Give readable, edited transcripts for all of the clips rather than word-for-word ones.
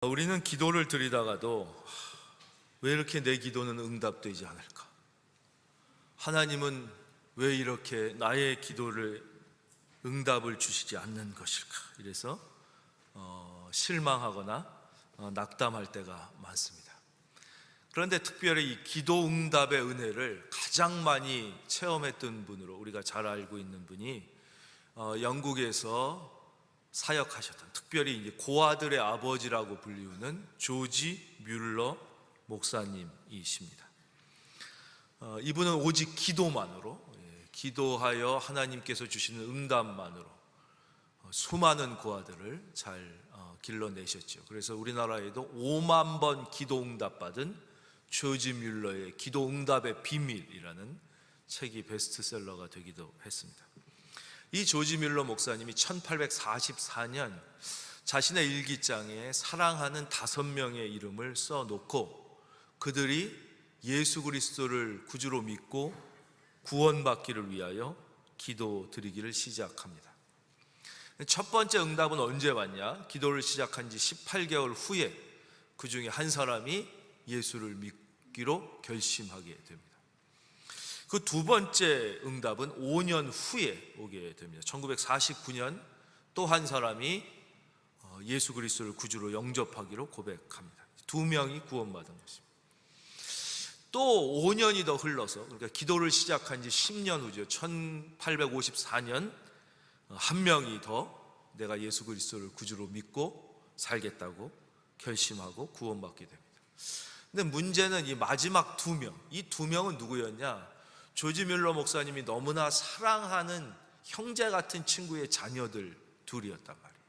우리는 기도를 드리다가도 왜 이렇게 내 기도는 응답되지 않을까? 하나님은 왜 이렇게 나의 기도를 응답을 주시지 않는 것일까? 이래서 실망하거나 낙담할 때가 많습니다. 그런데 특별히 이 기도 응답의 은혜를 가장 많이 체험했던 분으로 우리가 잘 알고 있는 분이 영국에서 사역하셨던, 특별히 이제 고아들의 아버지라고 불리우는 조지 뮬러 목사님이십니다. 이분은 오직 기도만으로, 기도하여 하나님께서 주시는 응답만으로 수많은 고아들을 잘 길러내셨죠. 그래서 우리나라에도 5만 번 기도 응답받은 조지 뮬러의 기도 응답의 비밀이라는 책이 베스트셀러가 되기도 했습니다. 이 조지 뮬러 목사님이 1844년 자신의 일기장에 사랑하는 5명의 이름을 써놓고 그들이 예수 그리스도를 구주로 믿고 구원받기를 위하여 기도드리기를 시작합니다. 첫 번째 응답은 언제 왔냐? 기도를 시작한 지 18개월 후에 그 중에 한 사람이 예수를 믿기로 결심하게 됩니다. 그 두 번째 응답은 5년 후에 오게 됩니다. 1949년 또 한 사람이 예수 그리스도를 구주로 영접하기로 고백합니다. 2명이 구원받은 것입니다. 또 5년이 더 흘러서, 그러니까 기도를 시작한 지 10년 후죠. 1854년 한 명이 더 내가 예수 그리스도를 구주로 믿고 살겠다고 결심하고 구원받게 됩니다. 근데 문제는 이 마지막 2명, 이 2명은 누구였냐? 조지 뮬러 목사님이 너무나 사랑하는 형제 같은 친구의 자녀들 둘이었단 말이에요.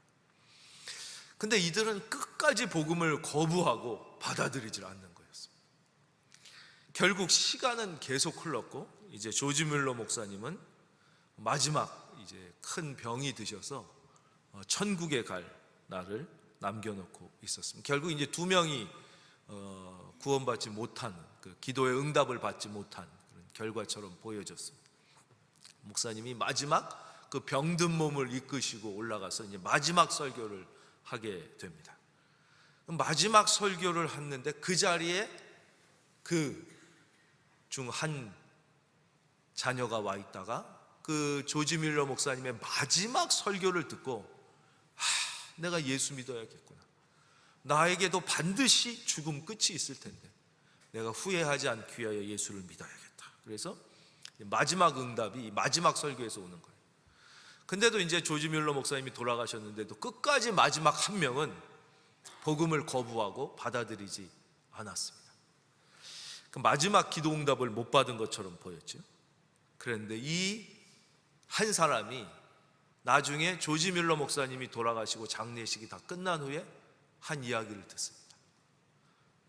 근데 이들은 끝까지 복음을 거부하고 받아들이질 않는 거였습니다. 결국 시간은 계속 흘렀고 이제 조지 뮬러 목사님은 마지막 이제 큰 병이 드셔서 천국에 갈 날을 남겨놓고 있었습니다. 결국 이제 2명이 구원받지 못한, 그 기도의 응답을 받지 못한 그런 결과처럼 보여졌습니다. 목사님이 마지막 그 병든 몸을 이끄시고 올라가서 이제 마지막 설교를 하게 됩니다. 마지막 설교를 했는데 그 자리에 그 중 한 자녀가 와 있다가 그 조지 뮬러 목사님의 마지막 설교를 듣고 내가 예수 믿어야겠구나. 나에게도 반드시 죽음 끝이 있을 텐데 내가 후회하지 않기 위하여 예수를 믿어야겠다. 그래서 마지막 응답이 마지막 설교에서 오는 거예요. 근데도 이제 조지 뮬러 목사님이 돌아가셨는데도 끝까지 마지막 한 명은 복음을 거부하고 받아들이지 않았습니다. 그 마지막 기도 응답을 못 받은 것처럼 보였죠. 그런데 이 한 사람이 나중에 조지 뮬러 목사님이 돌아가시고 장례식이 다 끝난 후에 한 이야기를 듣습니다.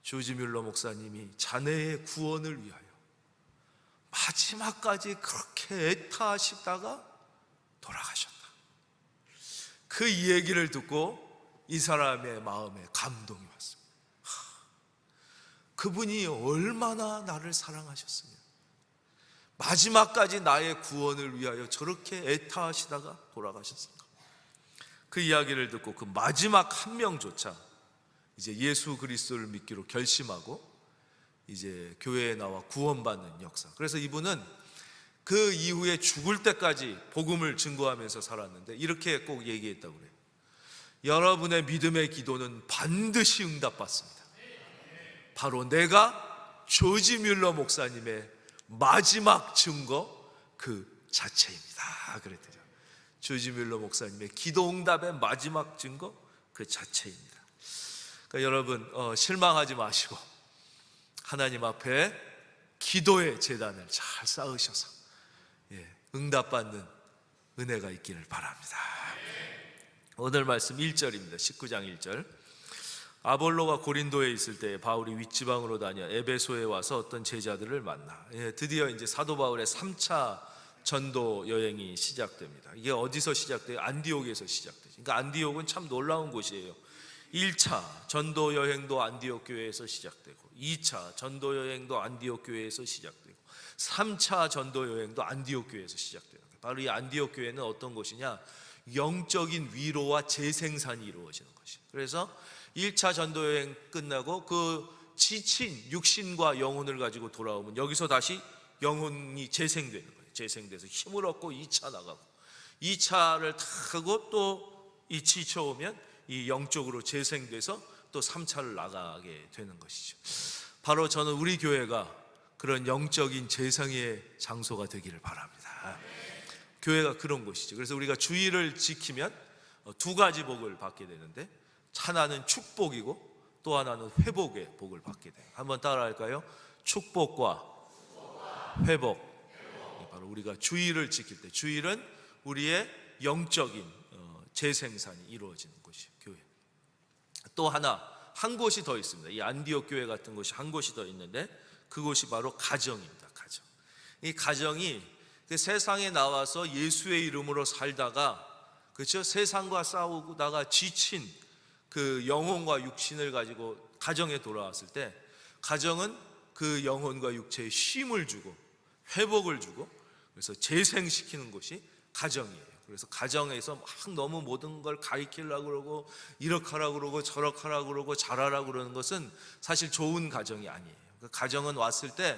조지 뮬러 목사님이 자네의 구원을 위하여 마지막까지 그렇게 애타하시다가 돌아가셨다. 그 이야기를 듣고 이 사람의 마음에 감동이 왔습니다. 그분이 얼마나 나를 사랑하셨으면 마지막까지 나의 구원을 위하여 저렇게 애타하시다가 돌아가셨을까? 그 이야기를 듣고 그 마지막 한 명조차 이제 예수 그리스도를 믿기로 결심하고 이제 교회에 나와 구원받는 역사. 그래서 이분은 그 이후에 죽을 때까지 복음을 증거하면서 살았는데 이렇게 꼭 얘기했다고 그래요. 여러분의 믿음의 기도는 반드시 응답받습니다. 바로 내가 조지 뮬러 목사님의 마지막 증거 그 자체입니다. 그랬대요. 조지 뮬러 목사님의 기도 응답의 마지막 증거 그 자체입니다. 그러니까 여러분 실망하지 마시고 하나님 앞에 기도의 제단을 잘 쌓으셔서 응답받는 은혜가 있기를 바랍니다. 오늘 말씀 1절입니다. 19장 1절. 아볼로가 고린도에 있을 때 바울이 윗지방으로 다녀 에베소에 와서 어떤 제자들을 만나 드디어 이제 사도 바울의 3차 전도 여행이 시작됩니다. 이게 어디서 시작돼요? 안디옥에서 시작돼요. 그러니까 안디옥은 참 놀라운 곳이에요. 1차 전도 여행도 안디옥 교회에서 시작되고 2차 전도 여행도 안디옥 교회에서 시작되고 3차 전도 여행도 안디옥 교회에서 시작돼요. 바로 이 안디옥 교회는 어떤 곳이냐? 영적인 위로와 재생산이 이루어지는 것이에요. 그래서 1차 전도 여행 끝나고 그 지친 육신과 영혼을 가지고 돌아오면 여기서 다시 영혼이 재생되는 거예요. 재생돼서 힘을 얻고 2차 나가고, 2차를 타고 또 이 지쳐오면 이 영적으로 재생돼서 또 3차를 나가게 되는 것이죠. 바로 저는 우리 교회가 그런 영적인 재생의 장소가 되기를 바랍니다. 교회가 그런 곳이죠. 그래서 우리가 주의를 지키면 두 가지 복을 받게 되는데, 하나는 축복이고 또 하나는 회복의 복을 받게 돼요. 한번 따라 할까요? 축복과 회복. 바로 우리가 주의를 지킬 때, 주일은 우리의 영적인 재생산이 이루어지는 곳이에요. 교회. 또 하나, 한 곳이 더 있습니다. 이 안디옥 교회 같은 곳이 한 곳이 더 있는데, 그곳이 바로 가정입니다. 가정. 이 가정이 그 세상에 나와서 예수의 이름으로 살다가, 그렇죠? 세상과 싸우다가 지친 그 영혼과 육신을 가지고 가정에 돌아왔을 때, 가정은 그 영혼과 육체에 쉼을 주고 회복을 주고, 그래서 재생시키는 곳이 가정이에요. 그래서 가정에서 막 너무 모든 걸 가르치려고 그러고 이렇게 하라고 그러고 저렇게 하라고 그러고 잘하라고 그러는 것은 사실 좋은 가정이 아니에요. 그 가정은 왔을 때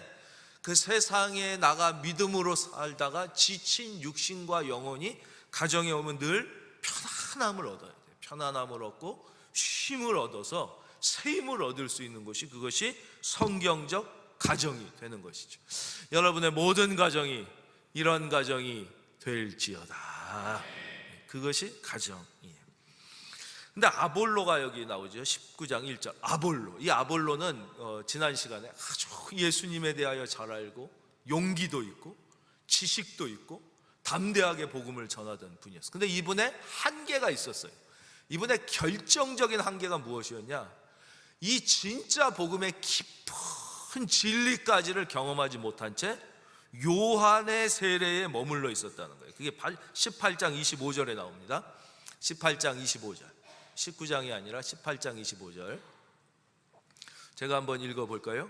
그 세상에 나가 믿음으로 살다가 지친 육신과 영혼이 가정에 오면 늘 편안함을 얻어야 돼요. 편안함을 얻고 쉼을 얻어서 새 힘을 얻을 수 있는 것이, 그것이 성경적 가정이 되는 것이죠. 여러분의 모든 가정이 이런 가정이 될지어다. 그것이 가정이에요. 근데 아볼로가 여기 나오죠. 19장 1절 아볼로. 이 아볼로는 지난 시간에 아주 예수님에 대하여 잘 알고 용기도 있고 지식도 있고 담대하게 복음을 전하던 분이었어요. 근데 이분의 한계가 있었어요. 이분의 결정적인 한계가 무엇이었냐? 이 진짜 복음의 깊은 진리까지를 경험하지 못한 채 요한의 세례에 머물러 있었다는 거예요. 그게 18장 25절에 나옵니다. 18장 25절. 19장이 아니라 18장 25절. 제가 한번 읽어볼까요?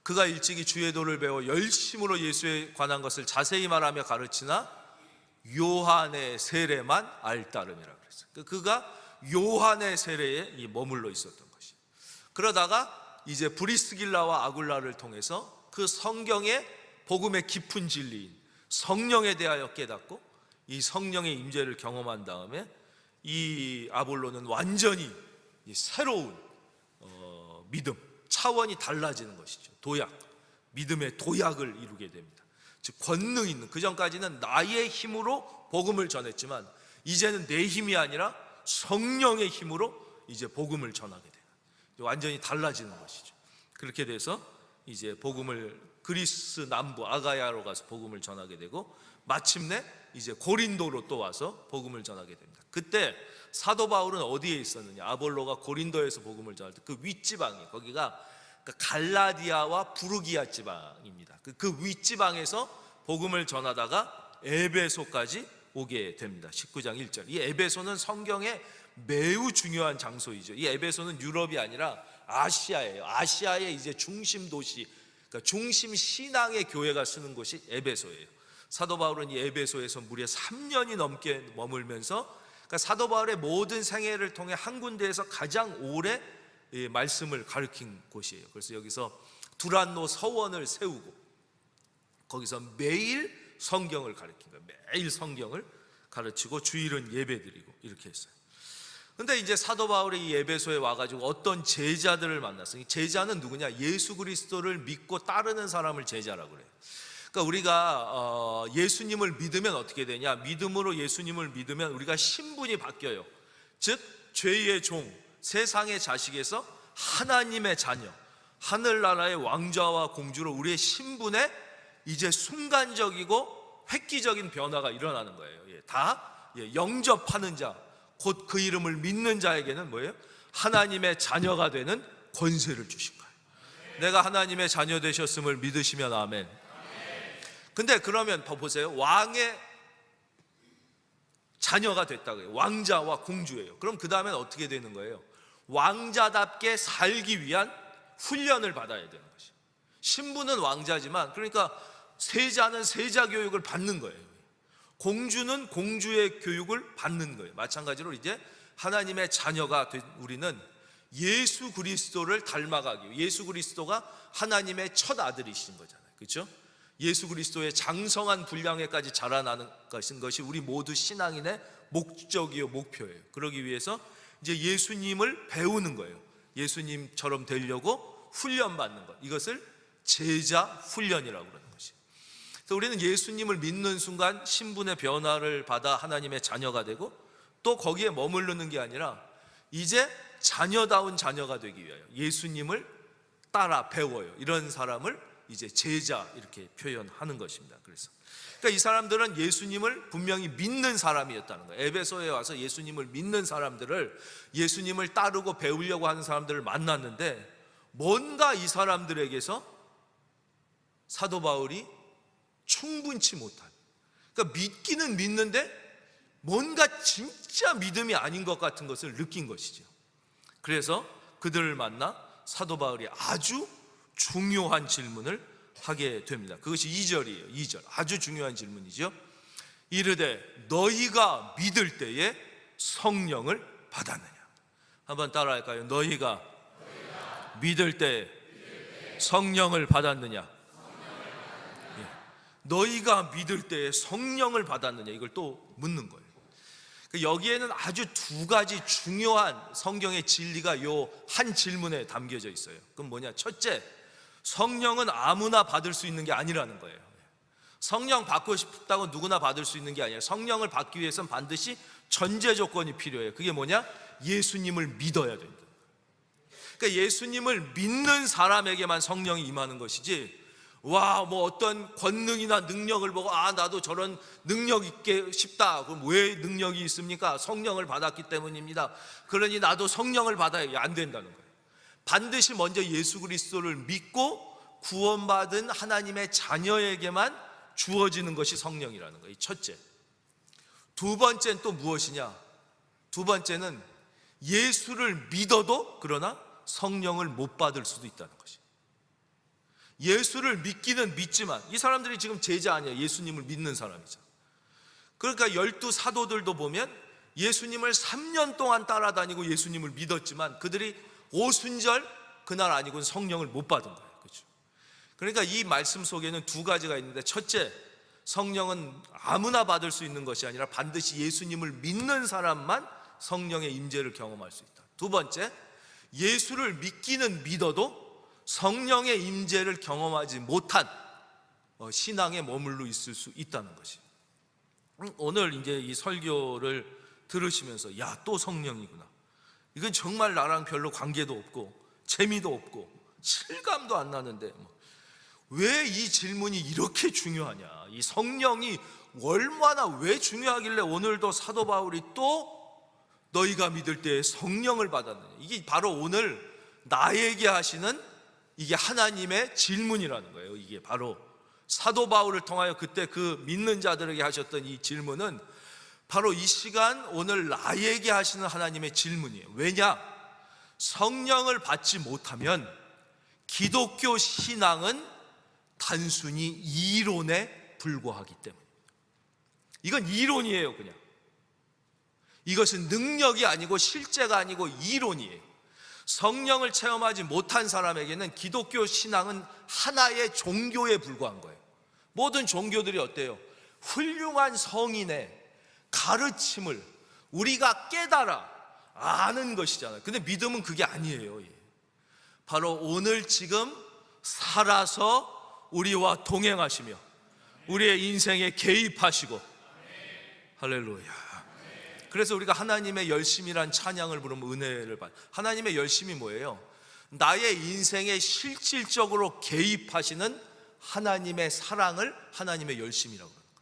그가 일찍이 주의 도를 배워 열심으로 예수에 관한 것을 자세히 말하며 가르치나 요한의 세례만 알따름이라고 그랬어요. 그가 요한의 세례에 머물러 있었던 것이에요. 그러다가 이제 브리스길라와 아굴라를 통해서 그 성경의 복음의 깊은 진리인 성령에 대하여 깨닫고 이 성령의 임재를 경험한 다음에 이 아볼로는 완전히 새로운 믿음, 차원이 달라지는 것이죠. 도약, 믿음의 도약을 이루게 됩니다. 즉 권능 있는, 그 전까지는 나의 힘으로 복음을 전했지만 이제는 내 힘이 아니라 성령의 힘으로 이제 복음을 전하게 되는, 완전히 달라지는 것이죠. 그렇게 돼서 이제 복음을 그리스 남부 아가야로 가서 복음을 전하게 되고, 마침내 이제 고린도로 또 와서 복음을 전하게 됩니다. 그때 사도 바울은 어디에 있었느냐? 아볼로가 고린도에서 복음을 전할 때 그 윗지방이, 거기가 갈라디아와 부르기아 지방입니다. 그 윗지방에서 복음을 전하다가 에베소까지 오게 됩니다. 19장 1절. 이 에베소는 성경에 매우 중요한 장소이죠. 이 에베소는 유럽이 아니라 아시아예요. 아시아의 이제 중심 도시, 그러니까 중심 신앙의 교회가 쓰는 곳이 에베소예요. 사도 바울은 이 에베소에서 무려 3년이 넘게 머물면서, 그러니까 사도 바울의 모든 생애를 통해 한 군데에서 가장 오래 말씀을 가르친 곳이에요. 그래서 여기서 두란노 서원을 세우고 거기서 매일 성경을 가르친 거예요. 매일 성경을 가르치고 주일은 예배드리고 이렇게 했어요. 근데 이제 사도 바울이 이 에베소에 와가지고 어떤 제자들을 만났어요. 이 제자는 누구냐? 예수 그리스도를 믿고 따르는 사람을 제자라고 그래요. 그러니까 우리가 예수님을 믿으면 어떻게 되냐? 믿음으로 예수님을 믿으면 우리가 신분이 바뀌어요. 즉 죄의 종, 세상의 자식에서 하나님의 자녀, 하늘나라의 왕자와 공주로 우리의 신분에 이제 순간적이고 획기적인 변화가 일어나는 거예요. 다 영접하는 자, 곧 그 이름을 믿는 자에게는 뭐예요? 하나님의 자녀가 되는 권세를 주신 거예요. 내가 하나님의 자녀 되셨음을 믿으시면 아멘. 근데 그러면 보세요. 왕의 자녀가 됐다고요. 왕자와 공주예요. 그럼 그 다음엔 어떻게 되는 거예요? 왕자답게 살기 위한 훈련을 받아야 되는 것이에요. 신부는 왕자지만, 그러니까 세자는 세자 교육을 받는 거예요. 공주는 공주의 교육을 받는 거예요. 마찬가지로 이제 하나님의 자녀가 된 우리는 예수 그리스도를 닮아가기 위해, 예수 그리스도가 하나님의 첫 아들이신 거잖아요. 그렇죠? 예수 그리스도의 장성한 분량에까지 자라나는 것이 우리 모두 신앙인의 목적이요 목표예요. 그러기 위해서 이제 예수님을 배우는 거예요. 예수님처럼 되려고 훈련받는 것, 이것을 제자 훈련이라고 그러는 것이에요. 그래서 우리는 예수님을 믿는 순간 신분의 변화를 받아 하나님의 자녀가 되고, 또 거기에 머무르는 게 아니라 이제 자녀다운 자녀가 되기 위하여 예수님을 따라 배워요. 이런 사람을 이제 제자 이렇게 표현하는 것입니다. 그래서 그러니까 이 사람들은 예수님을 분명히 믿는 사람이었다는 거예요. 에베소에 와서 예수님을 믿는 사람들을, 예수님을 따르고 배우려고 하는 사람들을 만났는데, 뭔가 이 사람들에게서 사도 바울이 충분치 못한, 그러니까 믿기는 믿는데 뭔가 진짜 믿음이 아닌 것 같은 것을 느낀 것이죠. 그래서 그들을 만나 사도 바울이 아주 중요한 질문을 하게 됩니다. 그것이 2절이에요. 2절, 아주 중요한 질문이죠. 이르되 너희가 믿을 때에 성령을 받았느냐. 한번 따라할까요? 너희가 믿을 때에 성령을 받았느냐. 너희가 믿을 때에 성령을 받았느냐, 이걸 또 묻는 거예요. 여기에는 아주 두 가지 중요한 성경의 진리가 요 한 질문에 담겨져 있어요. 그럼 뭐냐? 첫째, 성령은 아무나 받을 수 있는 게 아니라는 거예요. 성령 받고 싶다고 누구나 받을 수 있는 게 아니에요. 성령을 받기 위해서는 반드시 전제 조건이 필요해요. 그게 뭐냐? 예수님을 믿어야 된다. 그러니까 예수님을 믿는 사람에게만 성령이 임하는 것이지, 뭐 어떤 권능이나 능력을 보고 나도 저런 능력 있게 싶다. 그럼 왜 능력이 있습니까? 성령을 받았기 때문입니다. 그러니 나도 성령을 받아야 안 된다는 거예요. 반드시 먼저 예수 그리스도를 믿고 구원받은 하나님의 자녀에게만 주어지는 것이 성령이라는 거예요. 첫째. 두 번째는 또 무엇이냐? 두 번째는 예수를 믿어도 그러나 성령을 못 받을 수도 있다는 것이에요. 예수를 믿기는 믿지만, 이 사람들이 지금 제자 아니에요. 예수님을 믿는 사람이죠. 그러니까 12 사도들도 보면 예수님을 3년 동안 따라다니고 예수님을 믿었지만 그들이 오순절 그날 아니고는 성령을 못 받은 거예요. 그렇죠? 그러니까 이 말씀 속에는 두 가지가 있는데, 첫째, 성령은 아무나 받을 수 있는 것이 아니라 반드시 예수님을 믿는 사람만 성령의 임재를 경험할 수 있다. 두 번째, 예수를 믿기는 믿어도 성령의 임재를 경험하지 못한 신앙에 머물러 있을 수 있다는 것이. 오늘 이제 이 설교를 들으시면서 또 성령이구나, 이건 정말 나랑 별로 관계도 없고 재미도 없고 실감도 안 나는데 왜 이 질문이 이렇게 중요하냐, 이 성령이 얼마나 왜 중요하길래 오늘도 사도 바울이 또 너희가 믿을 때에 성령을 받았느냐, 이게 바로 오늘 나에게 하시는 이게 하나님의 질문이라는 거예요. 이게 바로 사도 바울을 통하여 그때 그 믿는 자들에게 하셨던 이 질문은 바로 이 시간 오늘 나에게 하시는 하나님의 질문이에요. 왜냐? 성령을 받지 못하면 기독교 신앙은 단순히 이론에 불과하기 때문입니다. 이건 이론이에요. 그냥 이것은 능력이 아니고 실제가 아니고 이론이에요. 성령을 체험하지 못한 사람에게는 기독교 신앙은 하나의 종교에 불과한 거예요. 모든 종교들이 어때요? 훌륭한 성인의 가르침을 우리가 깨달아 아는 것이잖아요. 근데 믿음은 그게 아니에요. 바로 오늘 지금 살아서 우리와 동행하시며 우리의 인생에 개입하시고, 할렐루야. 그래서 우리가 하나님의 열심이란 찬양을 부르면 은혜를 받아요. 하나님의 열심이 뭐예요? 나의 인생에 실질적으로 개입하시는 하나님의 사랑을 하나님의 열심이라고 하는 거예요.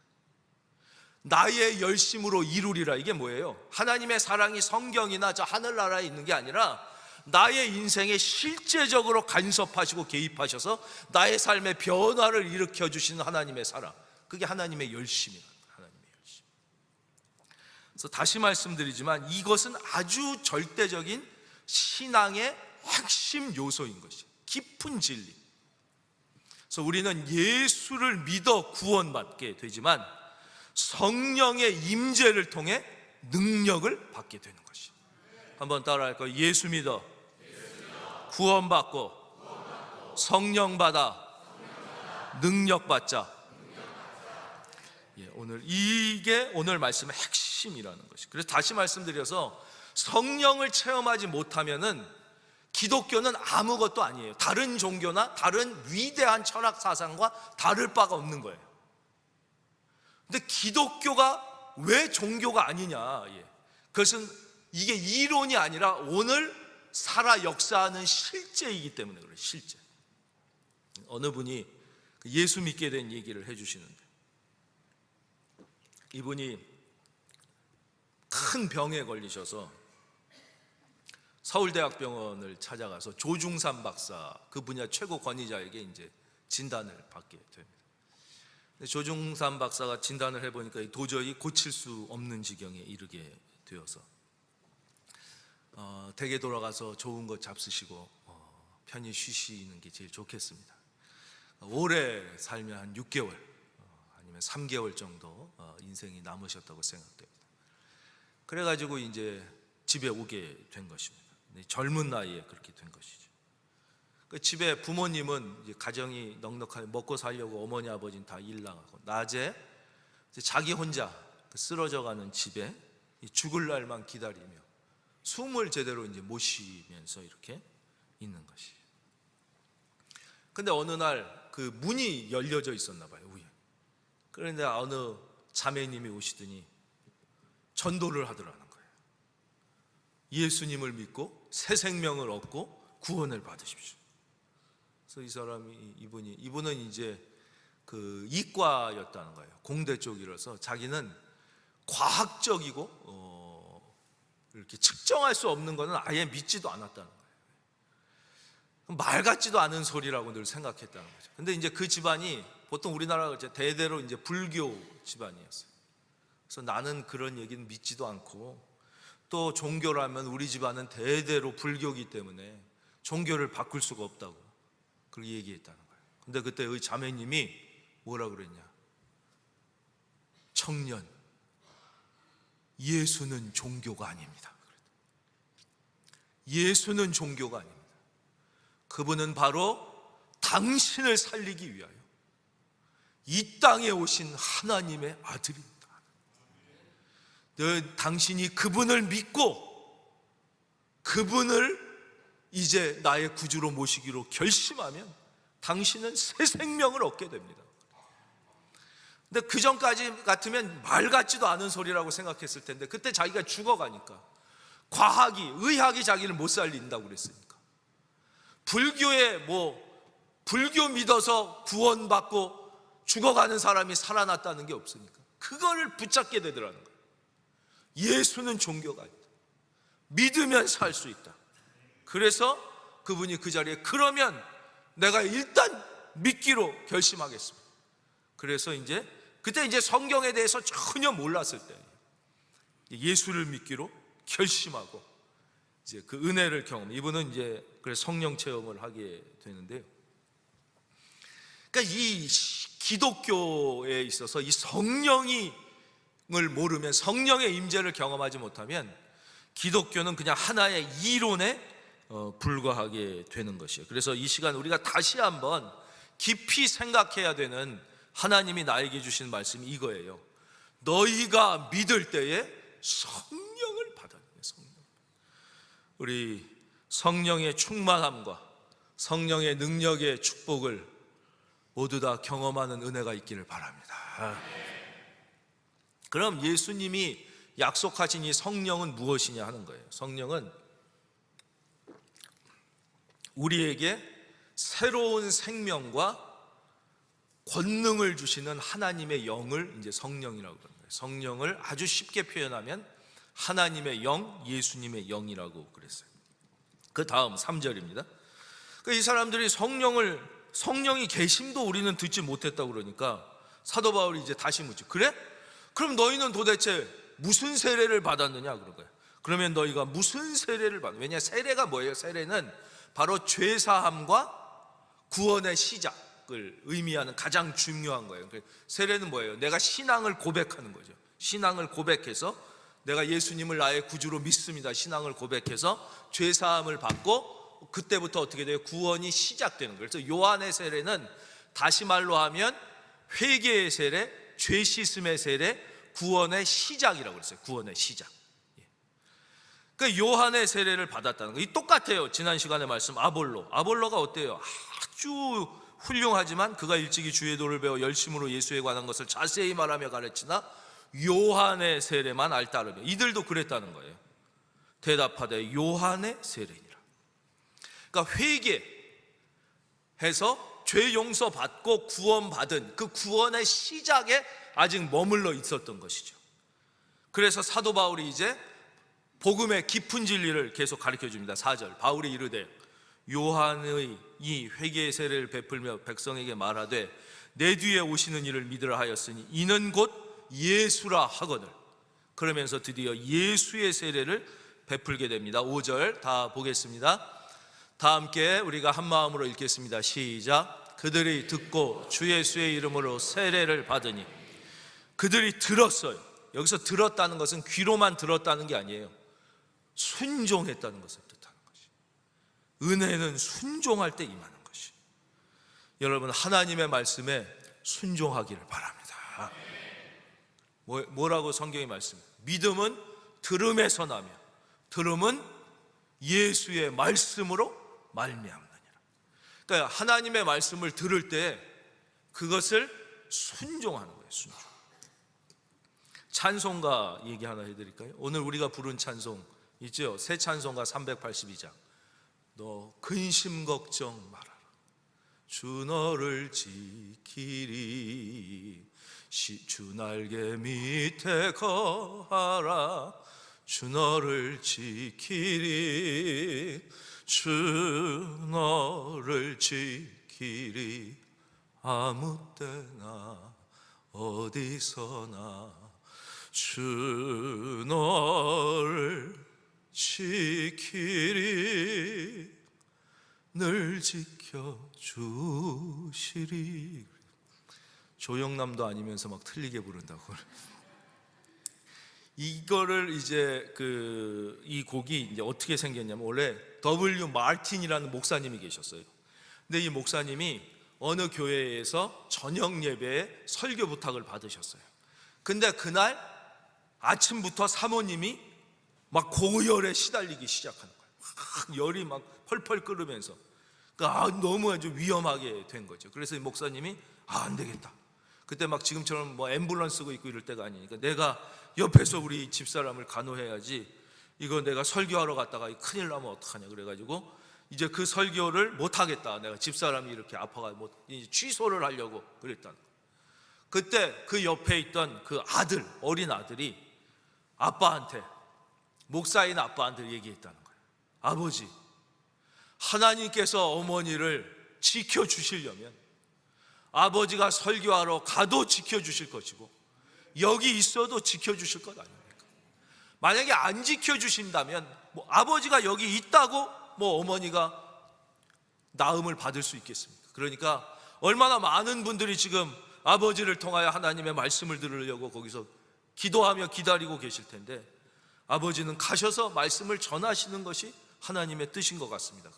나의 열심으로 이루리라, 이게 뭐예요? 하나님의 사랑이 성경이나 저 하늘나라에 있는 게 아니라 나의 인생에 실제적으로 간섭하시고 개입하셔서 나의 삶의 변화를 일으켜주시는 하나님의 사랑, 그게 하나님의 열심이에요. 그래서 다시 말씀드리지만 이것은 아주 절대적인 신앙의 핵심 요소인 것이에요. 깊은 진리. 그래서 우리는 예수를 믿어 구원받게 되지만 성령의 임재를 통해 능력을 받게 되는 것이에요. 한번 따라할까요? 예수 믿어 구원받고 성령 받아 능력 받자. 오늘 이게 오늘 말씀의 핵심이라는 것이. 그래서 다시 말씀드려서 성령을 체험하지 못하면은 기독교는 아무것도 아니에요. 다른 종교나 다른 위대한 철학 사상과 다를 바가 없는 거예요. 근데 기독교가 왜 종교가 아니냐? 그것은 이게 이론이 아니라 오늘 살아 역사하는 실제이기 때문에 그래요. 실제. 어느 분이 예수 믿게 된 얘기를 해주시는데, 이분이 큰 병에 걸리셔서 서울대학병원을 찾아가서 조중삼 박사, 그 분야 최고 권위자에게 이제 진단을 받게 됩니다. 조중삼 박사가 진단을 해보니까 도저히 고칠 수 없는 지경에 이르게 되어서 댁에 돌아가서 좋은 것 잡수시고 편히 쉬시는 게 제일 좋겠습니다. 오래 살면 한 6개월 아니면 3개월 정도 인생이 남으셨다고 생각됩니다. 그래가지고 이제 집에 오게 된 것입니다. 젊은 나이에 그렇게 된 것이죠. 그 집에 부모님은 이제 가정이 넉넉하게 먹고 살려고 어머니 아버지는 다 일 나가고, 낮에 자기 혼자 쓰러져가는 집에 죽을 날만 기다리며 숨을 제대로 이제 못 쉬면서 이렇게 있는 것이. 근데 어느 날 그 문이 열려져 있었나 봐요, 위에. 그런데 어느 자매님이 오시더니 전도를 하더라는 거예요. 예수님을 믿고 새 생명을 얻고 구원을 받으십시오. 그래서 이 사람이 이분은 이제 그 이과였다는 거예요. 공대 쪽이라서 자기는 과학적이고 이렇게 측정할 수 없는 거는 아예 믿지도 않았다는 거예요. 말 같지도 않은 소리라고 늘 생각했다는 거죠. 근데 이제 그 집안이 보통 우리나라가 이제 대대로 이제 불교 집안이었어요. 그래서 나는 그런 얘기는 믿지도 않고, 또 종교라면 우리 집안은 대대로 불교이기 때문에 종교를 바꿀 수가 없다고 그렇게 얘기했다는 거예요. 근데 그때 의 자매님이 뭐라 그랬냐? 청년, 예수는 종교가 아닙니다. 예수는 종교가 아닙니다. 그분은 바로 당신을 살리기 위하여 이 땅에 오신 하나님의 아들입니다. 당신이 그분을 믿고 그분을 이제 나의 구주로 모시기로 결심하면 당신은 새 생명을 얻게 됩니다. 근데 그 전까지 같으면 말 같지도 않은 소리라고 생각했을 텐데, 그때 자기가 죽어가니까 의학이 자기를 못 살린다고 그랬으니까, 불교 믿어서 구원받고 죽어가는 사람이 살아났다는 게 없으니까 그거를 붙잡게 되더라는 거예요. 예수는 종교가 아니다. 믿으면 살 수 있다. 그래서 그분이 그 자리에 그러면 내가 일단 믿기로 결심하겠습니다. 그래서 그때 이제 성경에 대해서 전혀 몰랐을 때 예수를 믿기로 결심하고 이제 그 은혜를 이분은 이제 그래서 성령 체험을 하게 되는데요. 그러니까 이 기독교에 있어서 이 성령을 모르면, 성령의 임재를 경험하지 못하면 기독교는 그냥 하나의 이론에 불과하게 되는 것이에요. 그래서 이 시간 우리가 다시 한번 깊이 생각해야 되는 하나님이 나에게 주신 말씀이 이거예요. 너희가 믿을 때에 성령을 받아야 돼요. 우리 성령의 충만함과 성령의 능력의 축복을 모두 다 경험하는 은혜가 있기를 바랍니다. 그럼 예수님이 약속하신 이 성령은 무엇이냐 하는 거예요. 성령은 우리에게 새로운 생명과 권능을 주시는 하나님의 영을 이제 성령이라고 합니다. 성령을 아주 쉽게 표현하면 하나님의 영, 예수님의 영이라고 그랬어요. 그 다음 3절입니다. 이 사람들이 성령이 계심도 우리는 듣지 못했다고 그러니까 사도 바울이 이제 다시 묻죠. 그래? 그럼 너희는 도대체 무슨 세례를 받았느냐 그런 거예요. 그러면 너희가 무슨 세례를 받았느냐? 왜냐, 세례가 뭐예요? 세례는 바로 죄사함과 구원의 시작을 의미하는 가장 중요한 거예요. 세례는 뭐예요? 내가 신앙을 고백하는 거죠. 신앙을 고백해서 내가 예수님을 나의 구주로 믿습니다. 신앙을 고백해서 죄사함을 받고 그때부터 어떻게 돼요? 구원이 시작되는 거예요. 그래서 요한의 세례는 다시 말로 하면 회개의 세례, 죄 씻음의 세례, 구원의 시작이라고 그랬어요. 구원의 시작. 그 요한의 세례를 받았다는 거. 이 똑같아요. 지난 시간에 말씀 아볼로가 어때요? 아주 훌륭하지만 그가 일찍이 주의 도를 배워 열심으로 예수에 관한 것을 자세히 말하며 가르치나 요한의 세례만 알따르며. 이들도 그랬다는 거예요. 대답하되 요한의 세례니라. 그러니까 회개해서 죄 용서 받고 구원 받은 그 구원의 시작에 아직 머물러 있었던 것이죠. 그래서 사도 바울이 이제 복음의 깊은 진리를 계속 가르쳐 줍니다. 4절 바울이 이르되 요한의 이 회개의 세례를 베풀며 백성에게 말하되 내 뒤에 오시는 이를 믿으라 하였으니 이는 곧 예수라 하거늘. 그러면서 드디어 예수의 세례를 베풀게 됩니다. 5절 다 보겠습니다. 다 함께 우리가 한 마음으로 읽겠습니다. 시작. 그들이 듣고 주 예수의 이름으로 세례를 받으니. 그들이 들었어요. 여기서 들었다는 것은 귀로만 들었다는 게 아니에요. 순종했다는 것을 뜻하는 것이. 은혜는 순종할 때 임하는 것이. 여러분, 하나님의 말씀에 순종하기를 바랍니다. 뭐라고 성경이 말씀해요? 믿음은 들음에서 나며 들음은 예수의 말씀으로 말미암느니라. 그러니까 하나님의 말씀을 들을 때 그것을 순종하는 거예요. 순종. 찬송가 얘기 하나 해드릴까요? 오늘 우리가 부른 찬송 있죠? 새 찬송가 382장. 너 근심 걱정 말아라. 주 너를 지키리. 주 날개 밑에 거하라. 주 너를 지키리. 주 너를 지키리. 아무 때나 어디서나 주 너를 지키리. 늘 지켜주시리. 조영남도 아니면서 막 틀리게 부른다고. 이거를 이제 이 곡이 이제 어떻게 생겼냐면 원래 W 마틴이라는 목사님이 계셨어요. 근데 이 목사님이 어느 교회에서 저녁 예배에 설교 부탁을 받으셨어요. 근데 그날 아침부터 사모님이 막 고열에 시달리기 시작하는 거예요. 막 열이 막 펄펄 끓으면서 그러니까 너무 아주 위험하게 된 거죠. 그래서 이 목사님이 안 되겠다. 그때 막 지금처럼 뭐 앰뷸런스가 있고 이럴 때가 아니니까 내가 옆에서 우리 집사람을 간호해야지. 이거 내가 설교하러 갔다가 큰일 나면 어떡하냐. 그래가지고 이제 그 설교를 못 하겠다. 내가 집사람이 이렇게 아파가지고 취소를 하려고 그랬다는 거예요. 그때 그 옆에 있던 그 아들, 어린 아들이 아빠한테, 목사인 아빠한테 얘기했다는 거예요. 아버지, 하나님께서 어머니를 지켜주시려면 아버지가 설교하러 가도 지켜주실 것이고 여기 있어도 지켜주실 것 아닙니까? 만약에 안 지켜주신다면 아버지가 여기 있다고 어머니가 나음을 받을 수 있겠습니까? 그러니까 얼마나 많은 분들이 지금 아버지를 통하여 하나님의 말씀을 들으려고 거기서 기도하며 기다리고 계실 텐데 아버지는 가셔서 말씀을 전하시는 것이 하나님의 뜻인 것 같습니다.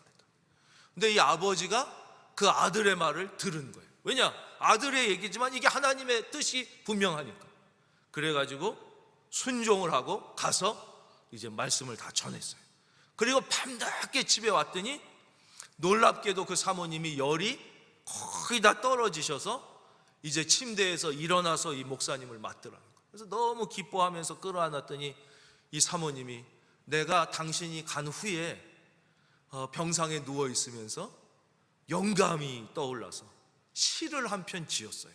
근데 이 아버지가 그 아들의 말을 들은 거예요. 왜냐? 아들의 얘기지만 이게 하나님의 뜻이 분명하니까. 그래가지고 순종을 하고 가서 이제 말씀을 다 전했어요. 그리고 밤늦게 집에 왔더니 놀랍게도 그 사모님이 열이 거의 다 떨어지셔서 이제 침대에서 일어나서 이 목사님을 맞더라는 거예요. 그래서 너무 기뻐하면서 끌어안았더니 이 사모님이 내가 당신이 간 후에 병상에 누워 있으면서 영감이 떠올라서 시를 한 편 지었어요.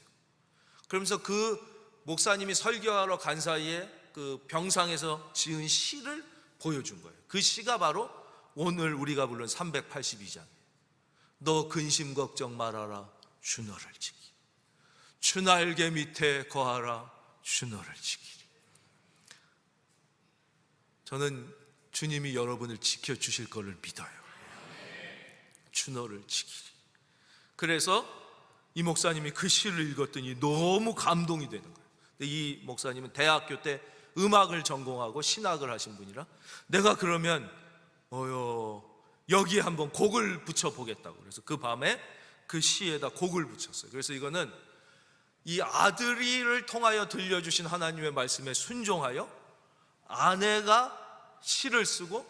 그러면서 그 목사님이 설교하러 간 사이에 그 병상에서 지은 시를 보여준 거예요. 그 시가 바로 오늘 우리가 부른 382장이에요. 너 근심 걱정 말아라. 주 너를 지키리. 주 날개 밑에 거하라. 주 너를 지키리. 저는 주님이 여러분을 지켜주실 것을 믿어요. 주 너를 지키리. 그래서 이 목사님이 그 시를 읽었더니 너무 감동이 되는 거예요. 이 목사님은 대학교 때 음악을 전공하고 신학을 하신 분이라 내가 그러면 여기에 한번 곡을 붙여 보겠다고. 그래서 그 밤에 그 시에다 곡을 붙였어요. 그래서 이거는 이 아들이를 통하여 들려주신 하나님의 말씀에 순종하여 아내가 시를 쓰고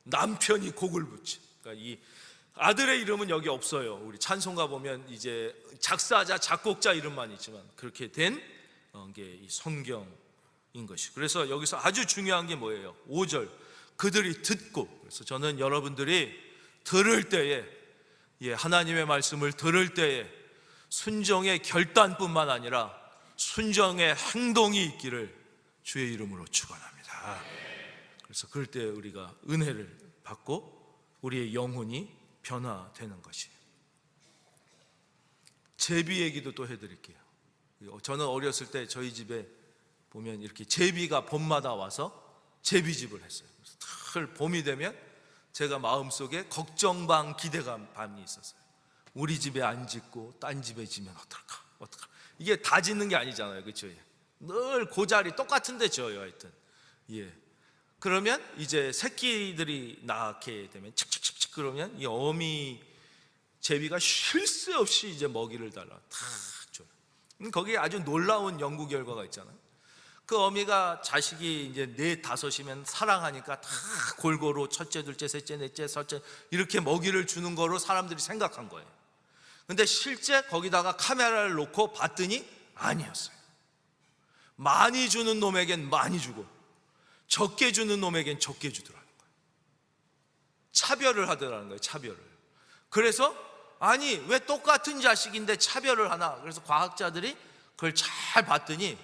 남편이 곡을 붙인, 그러니까 이 아들의 이름은 여기 없어요. 우리 찬송가 보면 이제 작사자, 작곡자 이름만 있지만 그렇게 된 게 이 성경인 것이. 그래서 여기서 아주 중요한 게 뭐예요? 5절, 그들이 듣고. 그래서 저는 여러분들이 들을 때에, 하나님의 말씀을 들을 때에 순종의 결단뿐만 아니라 순종의 행동이 있기를 주의 이름으로 축원합니다. 그래서 그럴 때 우리가 은혜를 받고 우리의 영혼이 변화되는 것이에요. 제비 얘기도 또 해드릴게요. 저는 어렸을 때 저희 집에 보면 이렇게 제비가 봄마다 와서 제비집을 했어요. 그래서 봄이 되면 제가 마음속에 걱정 반 기대감 반이 있었어요. 우리 집에 안 짓고 딴 집에 지면 어떨까? 이게 다 짓는 게 아니잖아요, 그렇죠? 늘 그 자리 똑같은데 져요, 하여튼. 그러면 이제 새끼들이 낳게 되면 칙칙칙칙 그러면 이 어미 제비가 쉴 새 없이 이제 먹이를 달라 다 줘요. 거기에 아주 놀라운 연구 결과가 있잖아요. 그 어미가 자식이 이제 4, 5이면 사랑하니까 다 골고루 첫째, 둘째, 셋째, 넷째, 섯째 이렇게 먹이를 주는 거로 사람들이 생각한 거예요. 근데 실제 거기다가 카메라를 놓고 봤더니 아니었어요. 많이 주는 놈에겐 많이 주고 적게 주는 놈에겐 적게 주더라는 거예요. 차별을 하더라는 거예요, 차별을. 그래서 아니 왜 똑같은 자식인데 차별을 하나? 그래서 과학자들이 그걸 잘 봤더니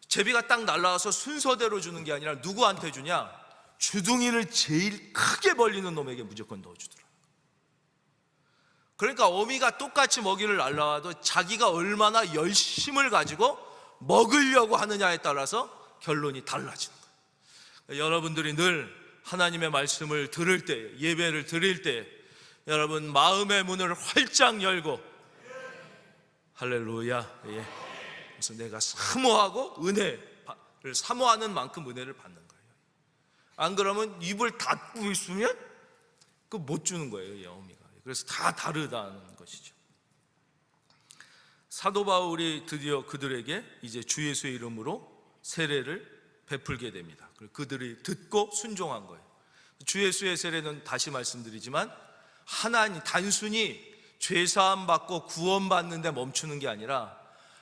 제비가 딱 날라와서 순서대로 주는 게 아니라 누구한테 주냐? 주둥이를 제일 크게 벌리는 놈에게 무조건 넣어주더라. 그러니까 어미가 똑같이 먹이를 날라와도 자기가 얼마나 열심을 가지고 먹으려고 하느냐에 따라서 결론이 달라지는 거예요. 여러분들이 늘 하나님의 말씀을 들을 때, 예배를 드릴 때 여러분 마음의 문을 활짝 열고 할렐루야. 그래서 내가 사모하고 은혜를 사모하는 만큼 은혜를 받는 거예요. 안 그러면 입을 닫고 있으면 그 못 주는 거예요, 이 어미가. 그래서 다 다르다는 것이죠. 사도 바울이 드디어 그들에게 이제 주 예수의 이름으로 세례를 베풀게 됩니다. 그들이 듣고 순종한 거예요. 주 예수의 세례는 다시 말씀드리지만 단순히 죄사함 받고 구원받는 데 멈추는 게 아니라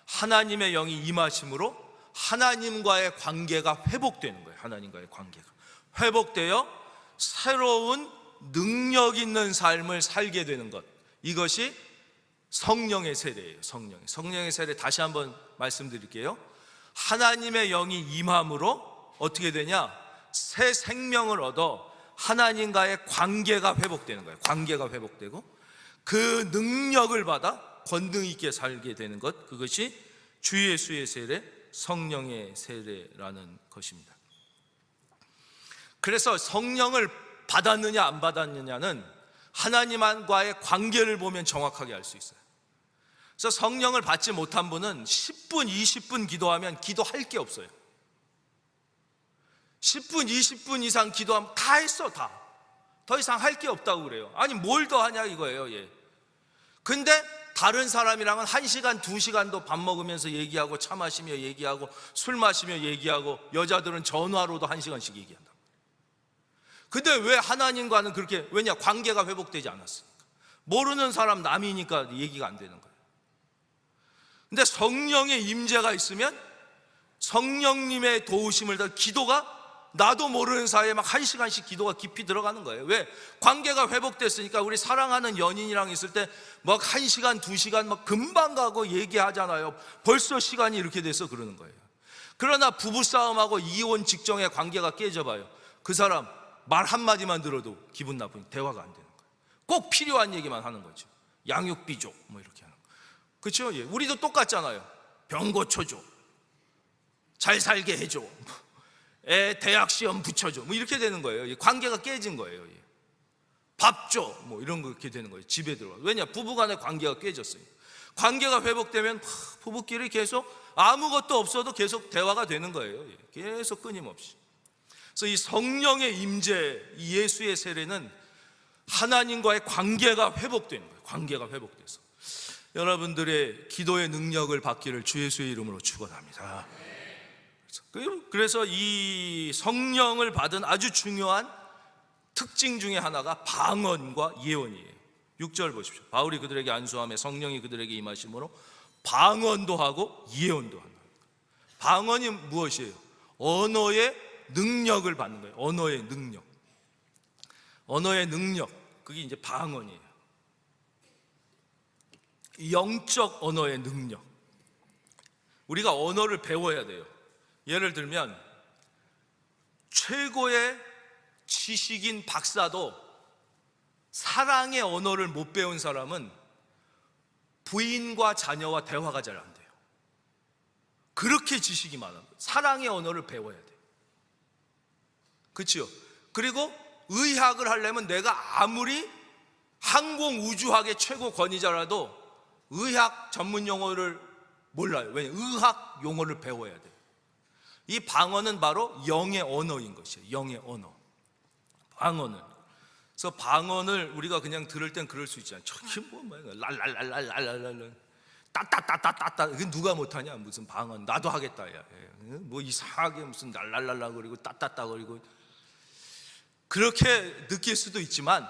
하나님의 영이 임하심으로 하나님과의 관계가 회복되는 거예요. 하나님과의 관계가 회복되어 새로운 능력 있는 삶을 살게 되는 것, 이것이 성령의 세례예요. 성령의 세례 다시 한번 말씀드릴게요. 하나님의 영이 임함으로 어떻게 되냐? 새 생명을 얻어 하나님과의 관계가 회복되는 거예요. 관계가 회복되고 그 능력을 받아 권능 있게 살게 되는 것, 그것이 주 예수의 세례, 성령의 세례라는 것입니다. 그래서 성령을 받았느냐 안 받았느냐는 하나님과의 관계를 보면 정확하게 알 수 있어요. 그래서 성령을 받지 못한 분은 10분, 20분 기도하면 기도할 게 없어요. 10분, 20분 이상 기도하면 다 했어, 다. 더 이상 할 게 없다고 그래요. 아니 뭘 더 하냐 이거예요. 근데 다른 사람이랑은 1시간, 2시간도 밥 먹으면서 얘기하고 차 마시며 얘기하고 술 마시며 얘기하고 여자들은 전화로도 1시간씩 얘기한다. 근데 왜 하나님과는 그렇게, 왜냐? 관계가 회복되지 않았으니까. 모르는 사람 남이니까 얘기가 안 되는 거예요. 근데 성령의 임재가 있으면 성령님의 도우심을 다 기도가 나도 모르는 사이에 막 1시간씩 기도가 깊이 들어가는 거예요. 왜? 관계가 회복됐으니까. 우리 사랑하는 연인이랑 있을 때 막 1시간, 2시간 막 금방 가고 얘기하잖아요. 벌써 시간이 이렇게 돼서 그러는 거예요. 그러나 부부싸움하고 이혼 직전의 관계가 깨져봐요. 그 사람 말 한마디만 들어도 기분 나쁘니 대화가 안 되는 거예요. 꼭 필요한 얘기만 하는 거죠. 양육비 줘, 뭐 이렇게 하는 거. 그렇죠? 우리도 똑같잖아요. 병 고쳐줘, 잘 살게 해줘, 애 대학 시험 붙여줘, 뭐 이렇게 되는 거예요. 관계가 깨진 거예요. 밥 줘, 뭐 이런 거 이렇게 되는 거예요. 집에 들어와. 왜냐? 부부간의 관계가 깨졌어요. 관계가 회복되면 부부끼리 계속 아무것도 없어도 계속 대화가 되는 거예요. 계속 끊임없이. 그래서 이 성령의 임재, 이 예수의 세례는 하나님과의 관계가 회복되는 거예요. 관계가 회복돼서 여러분들의 기도의 능력을 받기를 주 예수의 이름으로 축원합니다. 그래서 이 성령을 받은 아주 중요한 특징 중에 하나가 방언과 예언이에요. 6절 보십시오. 바울이 그들에게 안수하며 성령이 그들에게 임하심으로 방언도 하고 예언도 한다. 방언이 무엇이에요? 언어의 능력을 받는 거예요. 언어의 능력. 언어의 능력, 그게 이제 방언이에요. 영적 언어의 능력. 우리가 언어를 배워야 돼요. 예를 들면 최고의 지식인 박사도 사랑의 언어를 못 배운 사람은 부인과 자녀와 대화가 잘 안 돼요. 그렇게 지식이 많아요. 사랑의 언어를 배워야 돼요. 그렇죠? 그리고 의학을 하려면 내가 아무리 항공우주학의 최고 권위자라도 의학 전문 용어를 몰라요. 왜냐하면 의학 용어를 배워야 돼요. 이 방언은 바로 영의 언어인 것이에요. 영의 언어. 방언은. 그래서 방언을 우리가 그냥 들을 땐 그럴 수 있잖아요. 저기 뭐 랄랄랄랄랄랄랄 따따따따따따. 이게 누가 못하냐? 무슨 방언. 나도 하겠다. 야. 뭐 이상하게 무슨 랄랄랄라 그리고 따따따 그리고 그렇게 느낄 수도 있지만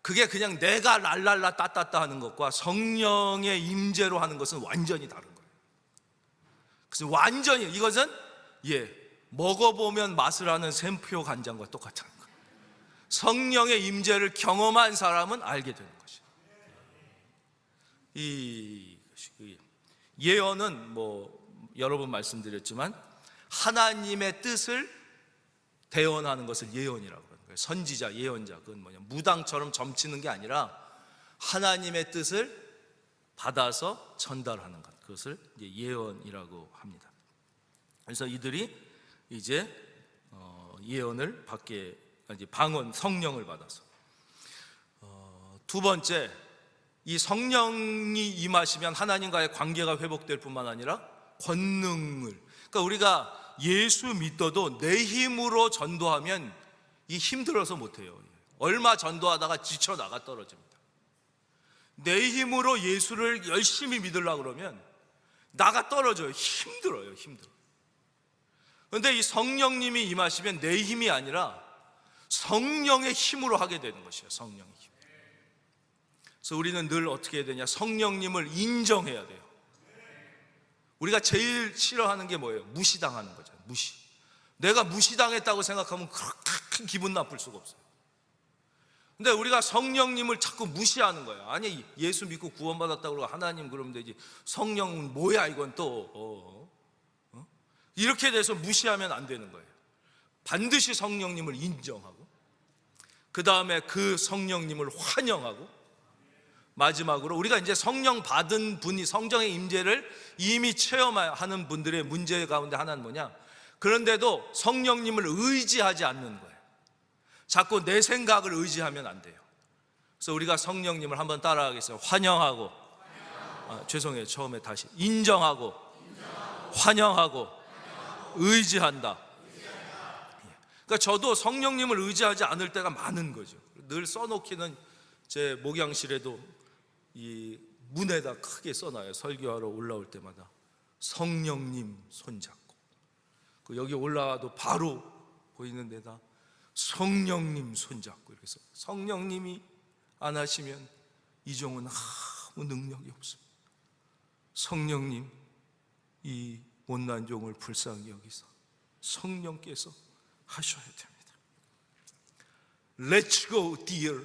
그게 그냥 내가 랄랄라 따따따 하는 것과 성령의 임재로 하는 것은 완전히 다른 거예요. 그래서 완전히 이것은 먹어보면 맛을 아는 샘표 간장과 똑같은 거예요. 성령의 임재를 경험한 사람은 알게 되는 것이에요. 예언은 뭐 여러 번 말씀드렸지만 하나님의 뜻을 대언하는 것을 예언이라고 하는 거예요. 선지자, 예언자, 그건 뭐냐, 무당처럼 점치는 게 아니라 하나님의 뜻을 받아서 전달하는 것, 그것을 예언이라고 합니다. 그래서 이들이 이제 예언을 받게, 이제 방언, 성령을 받아서. 두 번째, 이 성령이 임하시면 하나님과의 관계가 회복될 뿐만 아니라 권능을, 그러니까 우리가 예수 믿어도 내 힘으로 전도하면 이 힘들어서 못해요. 얼마 전도하다가 지쳐 나가 떨어집니다. 내 힘으로 예수를 열심히 믿으려고 그러면 나가 떨어져요. 힘들어요. 힘들어. 그런데 이 성령님이 임하시면 내 힘이 아니라 성령의 힘으로 하게 되는 것이에요. 성령의 힘. 그래서 우리는 늘 어떻게 해야 되냐? 성령님을 인정해야 돼요. 우리가 제일 싫어하는 게 뭐예요? 무시당하는 거잖아요. 무시. 내가 무시당했다고 생각하면 그렇게 기분 나쁠 수가 없어요. 근데 우리가 성령님을 자꾸 무시하는 거예요. 아니, 예수 믿고 구원받았다고 그러고 하나님 그러면 되지, 성령은 뭐야 이건 또 이렇게 돼서 무시하면 안 되는 거예요. 반드시 성령님을 인정하고, 그 다음에 그 성령님을 환영하고, 마지막으로 우리가 이제 성령 받은 분이 성령의 임재를 이미 체험하는 분들의 문제 가운데 하나는 뭐냐? 그런데도 성령님을 의지하지 않는 거예요. 자꾸 내 생각을 의지하면 안 돼요. 그래서 우리가 성령님을 한번 따라하겠어요. 환영하고, 죄송해요. 처음에 다시. 인정하고, 환영하고, 의지한다. 그러니까 저도 성령님을 의지하지 않을 때가 많은 거죠. 늘 써놓기는 제 목양실에도 이 문에다 크게 써놔요. 설교하러 올라올 때마다 성령님 손잡고, 여기 올라와도 바로 보이는 데다 성령님 손잡고, 이렇게 해서 성령님이 안 하시면 이 종은 아무 능력이 없습니다. 성령님, 이 못난 종을 불쌍히 여기서 성령께서 하셔야 됩니다. Let's go, dear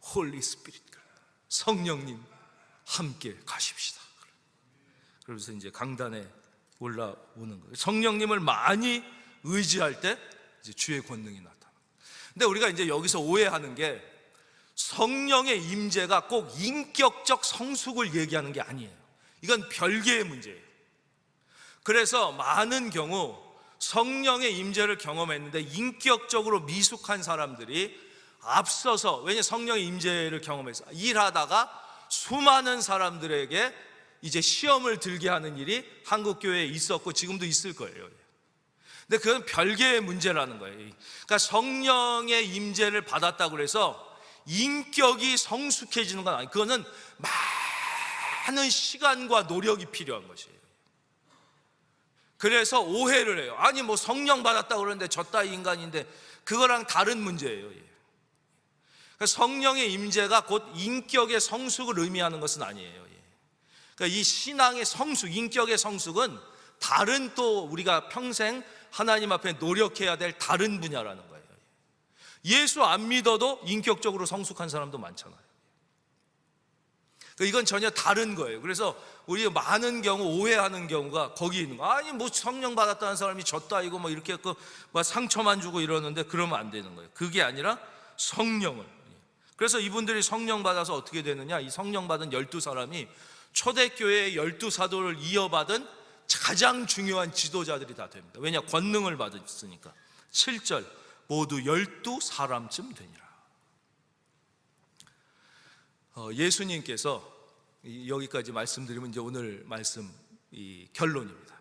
Holy Spirit. 성령님 함께 가십시다. 그러면서 이제 강단에 올라오는 거예요. 성령님을 많이 의지할 때 이제 주의 권능이 나타납니다. 근데 우리가 이제 여기서 오해하는 게 성령의 임재가 꼭 인격적 성숙을 얘기하는 게 아니에요. 이건 별개의 문제예요. 그래서 많은 경우 성령의 임재를 경험했는데 인격적으로 미숙한 사람들이 앞서서, 왜냐 성령의 임재를 경험해서 일하다가 수많은 사람들에게 이제 시험을 들게 하는 일이 한국 교회에 있었고 지금도 있을 거예요. 근데 그건 별개의 문제라는 거예요. 그러니까 성령의 임재를 받았다고 해서 인격이 성숙해지는 건 아니에요. 그거는 많은 시간과 노력이 필요한 것이에요. 그래서 오해를 해요. 아니 뭐 성령 받았다고 그러는데 저 따위 인간인데, 그거랑 다른 문제예요. 성령의 임재가 곧 인격의 성숙을 의미하는 것은 아니에요. 그러니까 이 신앙의 성숙, 인격의 성숙은 다른, 또 우리가 평생 하나님 앞에 노력해야 될 다른 분야라는 거예요. 예수 안 믿어도 인격적으로 성숙한 사람도 많잖아요. 이건 전혀 다른 거예요. 그래서 우리 많은 경우 오해하는 경우가 거기 있는 거예요. 아니 뭐 성령 받았다는 사람이 저 따위고 뭐 이렇게 했고 막 상처만 주고 이러는데, 그러면 안 되는 거예요. 그게 아니라 성령을. 그래서 이분들이 성령 받아서 어떻게 되느냐, 이 성령 받은 12사람이 초대교회의 12사도를 이어받은 가장 중요한 지도자들이 다 됩니다. 왜냐? 권능을 받았으니까. 7절 모두 12사람쯤 되니라. 예수님께서 여기까지 말씀드리면 이제 오늘 말씀 결론입니다.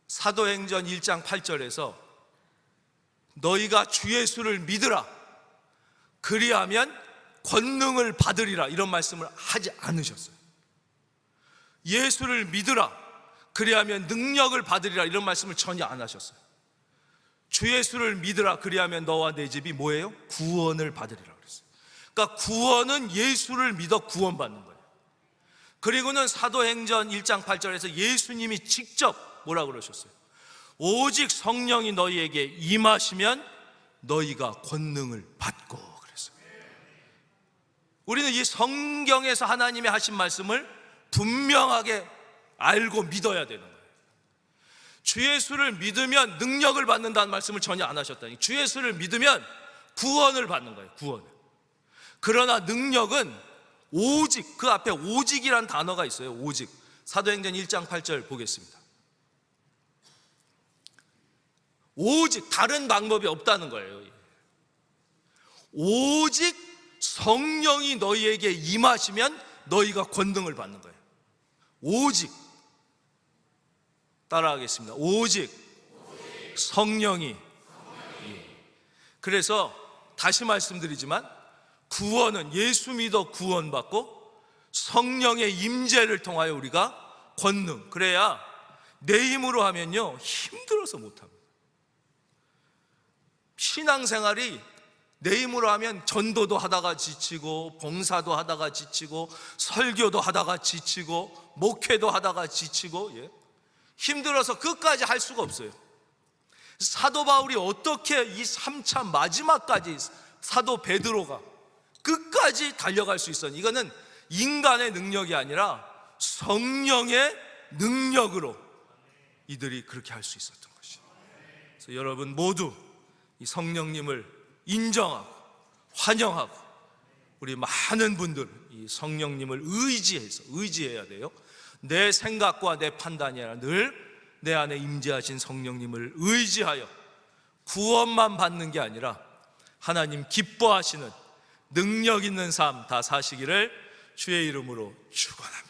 사도행전 1장 8절에서 너희가 주 예수를 믿으라, 그리하면 권능을 받으리라, 이런 말씀을 하지 않으셨어요. 예수를 믿으라, 그리하면 능력을 받으리라, 이런 말씀을 전혀 안 하셨어요. 주 예수를 믿으라, 그리하면 너와 내 집이 뭐예요? 구원을 받으리라 그랬어요. 그러니까 구원은 예수를 믿어 구원받는 거예요. 그리고는 사도행전 1장 8절에서 예수님이 직접 뭐라 그러셨어요? 오직 성령이 너희에게 임하시면 너희가 권능을 받고 그랬어요. 우리는 이 성경에서 하나님이 하신 말씀을 분명하게 알고 믿어야 되는 거예요. 주 예수를 믿으면 능력을 받는다는 말씀을 전혀 안 하셨다니. 주 예수를 믿으면 구원을 받는 거예요. 구원을. 그러나 능력은 오직, 그 앞에 오직이란 단어가 있어요. 오직. 사도행전 1장 8절 보겠습니다. 오직, 다른 방법이 없다는 거예요. 오직 성령이 너희에게 임하시면 너희가 권능을 받는 거예요. 오직. 따라하겠습니다. 오직 성령이. 그래서 다시 말씀드리지만 구원은 예수 믿어 구원받고 성령의 임재를 통하여 우리가 권능, 그래야 내 힘으로 하면요 힘들어서 못합니다. 신앙생활이 내 힘으로 하면 전도도 하다가 지치고, 봉사도 하다가 지치고, 설교도 하다가 지치고, 목회도 하다가 지치고, 힘들어서 끝까지 할 수가 없어요. 사도 바울이 어떻게 이 3차 마지막까지 사도 베드로가 끝까지 달려갈 수 있었는지, 이거는 인간의 능력이 아니라 성령의 능력으로 이들이 그렇게 할 수 있었던 것이죠. 그래서 여러분 모두 이 성령님을 인정하고 환영하고, 우리 많은 분들 이 성령님을 의지해야 돼요. 내 생각과 내 판단이 아니라 늘 내 안에 임재하신 성령님을 의지하여 구원만 받는 게 아니라 하나님 기뻐하시는 능력 있는 삶 다 사시기를 주의 이름으로 축원합니다.